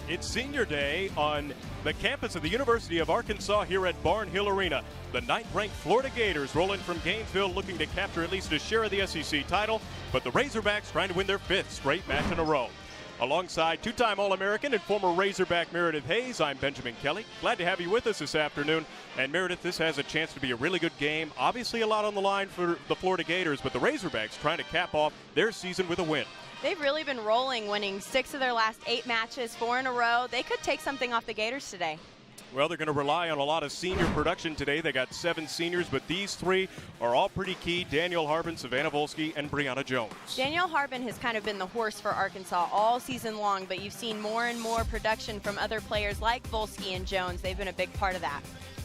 It's senior day on the campus of the University of Arkansas here at Barnhill Arena. The 9th-ranked Florida Gators roll in from Gainesville looking to capture at least a share of the SEC title, but the Razorbacks trying to win their 5th straight match in a row. Alongside two-time All-American and former Razorback Meredith Hayes, I'm Benjamin Kelly. Glad to have you with us this afternoon. And Meredith, this has a chance to be a really good game. Obviously a lot on the line for the Florida Gators, but the Razorbacks trying to cap off their season with a win. They've really been rolling, winning 6 of their last 8 matches, 4 in a row. They could take something off the Gators today. Well, they're going to rely on a lot of senior production today. They got 7 seniors, but these 3 are all pretty key. Danielle Harbin, Savannah Volsky, and Brianna Jones. Danielle Harbin has kind of been the horse for Arkansas all season long, but you've seen more and more production from other players like Volsky and Jones. They've been a big part of that.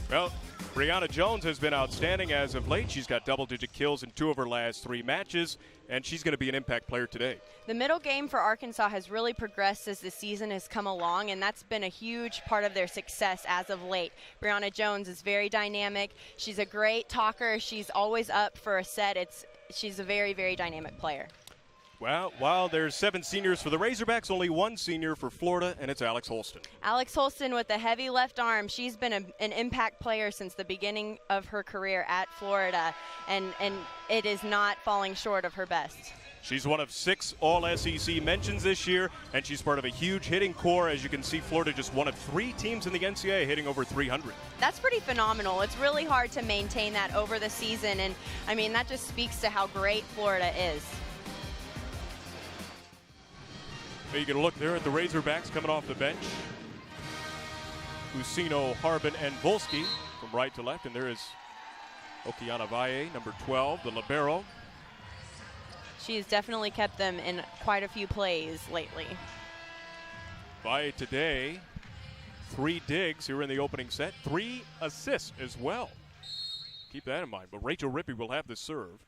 Well, Brianna Jones has been outstanding as of late. She's got double-digit kills in 2 of her last 3 matches, and she's going to be an impact player today. The middle game for Arkansas has really progressed as the season has come along, and that's been a huge part of their success as of late. Brianna Jones is very dynamic. She's a great talker. She's always up for a set. She's a very, very dynamic player. Well, while there's 7 seniors for the Razorbacks, only 1 senior for Florida, and it's Alex Holston. Alex Holston with the heavy left arm. She's been an impact player since the beginning of her career at Florida, and it is not falling short of her best. She's one of 6 All-SEC mentions this year, and she's part of a huge hitting core. As you can see, Florida just one of 3 teams in the NCAA hitting over 300. That's pretty phenomenal. It's really hard to maintain that over the season, and, I mean, that just speaks to how great Florida is. You can look there at the Razorbacks coming off the bench. Usino, Harbin, and Volsky from right to left, and there is Okiana Valle, number 12, the libero. She's definitely kept them in quite a few plays lately. Valle today, 3 digs here in the opening set, 3 assists as well. Keep that in mind, but Rachel Rippey will have the serve.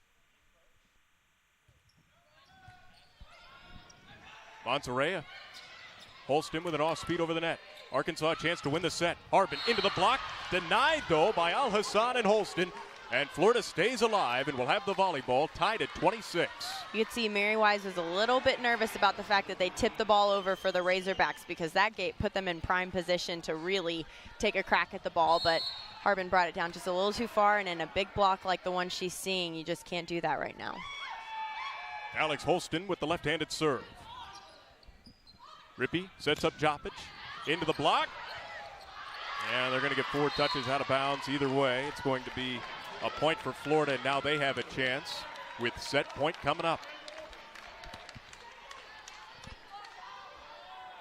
Monserrat. Holston with an off speed over the net. Arkansas a chance to win the set. Harbin into the block. Denied, though, by Al Hassan and Holston. And Florida stays alive and will have the volleyball tied at 26. You could see Mary Wise was a little bit nervous about the fact that they tipped the ball over for the Razorbacks because that gate put them in prime position to really take a crack at the ball. But Harbin brought it down just a little too far, and in a big block like the one she's seeing, you just can't do that right now. Alex Holston with the left-handed serve. Rippey sets up Jopic into the block. And they're going to get 4 touches out of bounds either way. It's going to be a point for Florida, and now they have a chance with set point coming up.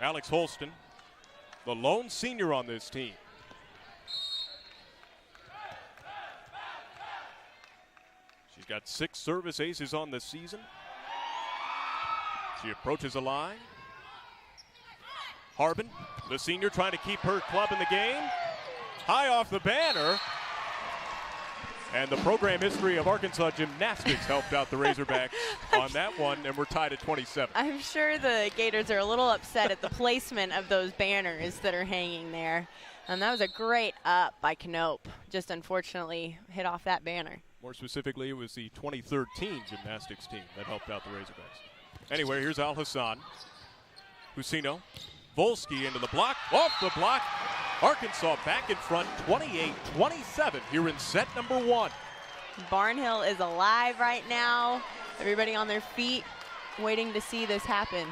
Alex Holston, the lone senior on this team. She's got 6 service aces on the season. She approaches the line. Harbin, the senior, trying to keep her club in the game. High off the banner. And the program history of Arkansas gymnastics helped out the Razorbacks on that one, and we're tied at 27. I'm sure the Gators are a little upset at the placement of those banners that are hanging there. And that was a great up by Knope. Just unfortunately hit off that banner. More specifically, it was the 2013 gymnastics team that helped out the Razorbacks. Anyway, here's Al Hassan. Usino. Volsky into the block, off the block. Arkansas back in front, 28-27 here in set number 1. Barnhill is alive right now. Everybody on their feet waiting to see this happen.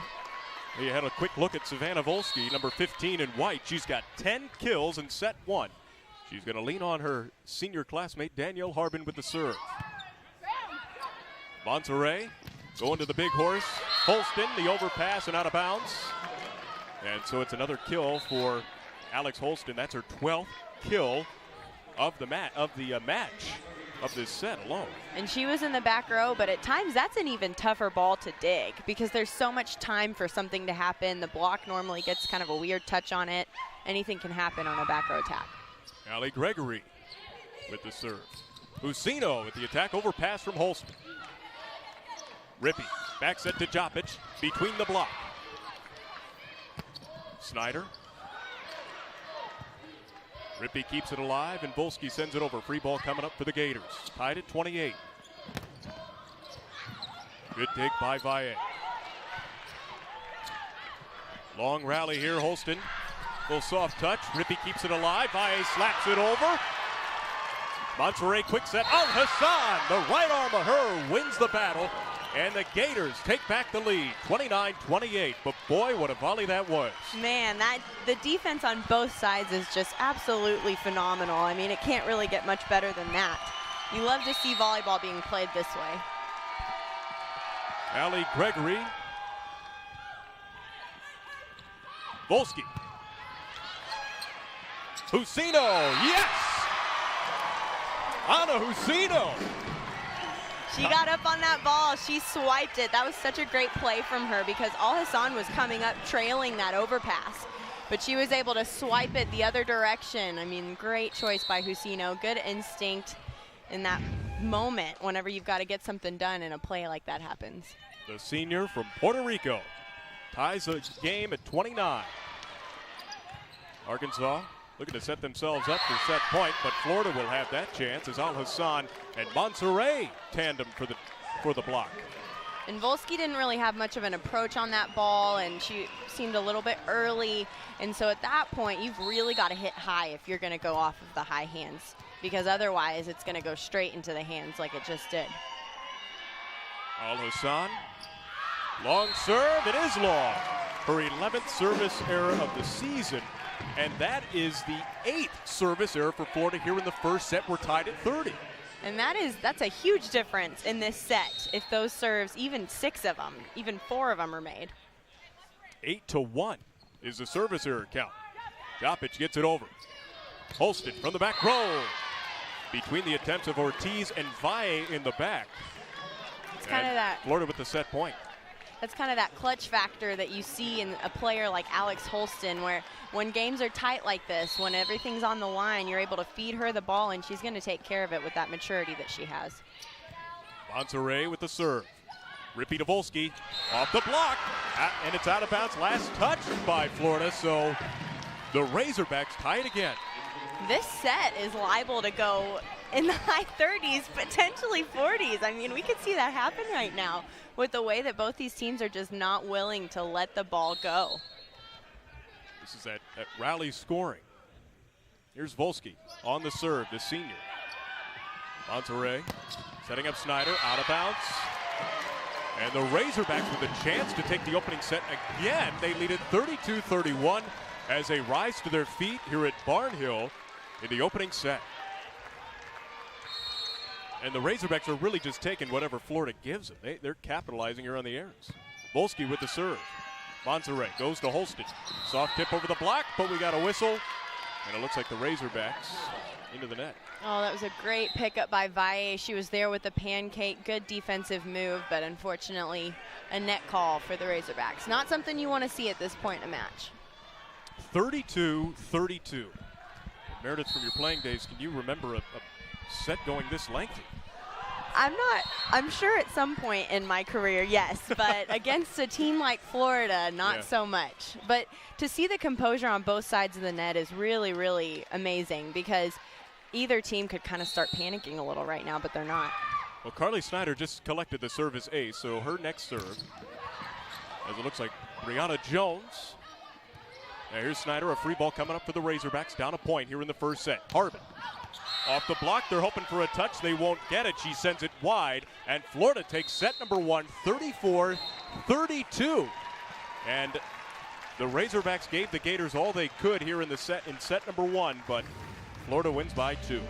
You had a quick look at Savannah Volsky, number 15 in white. She's got 10 kills in set 1. She's going to lean on her senior classmate Danielle Harbin with the serve. Monserrat going to the big horse. Holston, the overpass and out of bounds. And so it's another kill for Alex Holston. That's her 12th kill of the match of this set alone. And she was in the back row, but at times that's an even tougher ball to dig because there's so much time for something to happen. The block normally gets kind of a weird touch on it. Anything can happen on a back row attack. Allie Gregory with the serve. Usino with the attack, overpass from Holston. Rippey, back set to Jopic, between the block. Snyder. Rippey keeps it alive, and Volsky sends it over. Free ball coming up for the Gators. Tied at 28. Good dig by Valle. Long rally here, Holston. Little soft touch. Rippey keeps it alive. Valle slaps it over. Monterey quick set. Al Hassan, the right arm of her, wins the battle. And the Gators take back the lead, 29-28. But boy, what a volley that was. Man, the defense on both sides is just absolutely phenomenal. I mean, it can't really get much better than that. You love to see volleyball being played this way. Allie Gregory. Volsky. Husino, yes! Anna Husino. She got up on that ball. She swiped it. That was such a great play from her because Al Hassan was coming up trailing that overpass. But she was able to swipe it the other direction. I mean, great choice by Husino. Good instinct in that moment whenever you've got to get something done and a play like that happens. The senior from Puerto Rico ties the game at 29. Arkansas looking to set themselves up for set point, but Florida will have that chance as Al Hassan and Monterey tandem for the block. And Volsky didn't really have much of an approach on that ball, and she seemed a little bit early. And so at that point, you've really got to hit high if you're going to go off of the high hands, because otherwise it's going to go straight into the hands like it just did. Al Hassan, long serve, it is long. Her 11th service error of the season. And that is the 8th service error for Florida here in the first set. We're tied at 30. And that's a huge difference in this set if those serves, even 6 of them, even 4 of them are made. 8-1 is the service error count. Jopic gets it over. Holston from the back row. Between the attempts of Ortiz and Valle in the back. It's kind of that. Florida with the set point. That's kind of that clutch factor that you see in a player like Alex Holston, where when games are tight like this, when everything's on the line, you're able to feed her the ball, and she's going to take care of it with that maturity that she has. Monterey with the serve. Rippey to Volsky, off the block, and it's out of bounds. Last touch by Florida, so the Razorbacks tie it again. This set is liable to go in the high 30s, potentially 40s. I mean, we could see that happen right now with the way that both these teams are just not willing to let the ball go. This is that rally scoring. Here's Volsky on the serve, the senior. Monterey setting up Snyder, out of bounds. And the Razorbacks with a chance to take the opening set again. They lead it 32-31 as they rise to their feet here at Barnhill in the opening set. And the Razorbacks are really just taking whatever Florida gives them. They're capitalizing here on the errors. Volsky with the serve. Monterey goes to Holston. Soft tip over the block, but we got a whistle. And it looks like the Razorbacks into the net. Oh, that was a great pickup by Valle. She was there with the pancake. Good defensive move, but unfortunately a net call for the Razorbacks. Not something you want to see at this point in a match. 32-32. Meredith, from your playing days, can you remember a set going this lengthy? I'm sure at some point in my career, yes, but against a team like Florida, not so much. But to see the composure on both sides of the net is really, really amazing, because either team could kind of start panicking a little right now, but they're not. Well, Carly Snyder just collected the service ace, so her next serve, as it looks like Brianna Jones. Now here's Snyder, a free ball coming up for the Razorbacks, down a point here in the first set. Harbin off the block, they're hoping for a touch. They won't get it. She sends it wide, and Florida takes set number 1, 34-32. And the Razorbacks gave the Gators all they could here in set number 1, but Florida wins by 2.